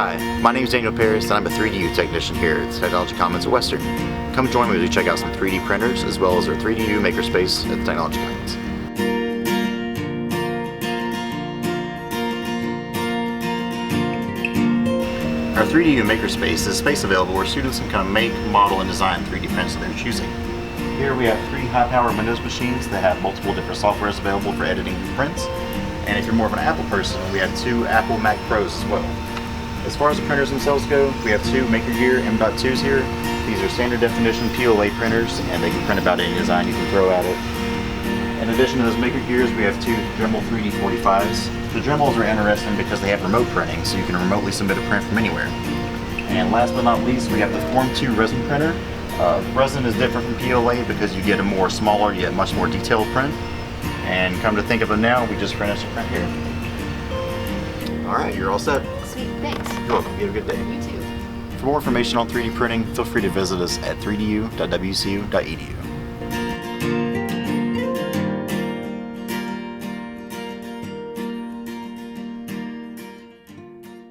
Hi, my name is Daniel Paris and I'm a 3DU technician here at Technology Commons at Western. Come join me as we check out some 3D printers as well as our 3DU makerspace at the Technology Commons. Our 3DU makerspace is a space available where students can come make, model, and design 3D prints of their choosing. Here we have 3 high-power Windows machines that have multiple different softwares available for editing prints. And if you're more of an Apple person, we have 2 Apple Mac Pros as well. As far as the printers themselves go, we have 2 MakerGear M.2s here. These are standard definition PLA printers and they can print about any design you can throw at it. In addition to those MakerGears, we have 2 Dremel 3D45s. The Dremels are interesting because they have remote printing, so you can remotely submit a print from anywhere. And last but not least, we have the Form 2 resin printer. Resin is different from PLA because you get a more smaller yet much more detailed print. And come to think of it now, we just finished a print here. Alright, you're all set. Sweet, thanks. You're welcome. You have a good day. You too. For more information on 3D printing, feel free to visit us at 3du.wcu.edu.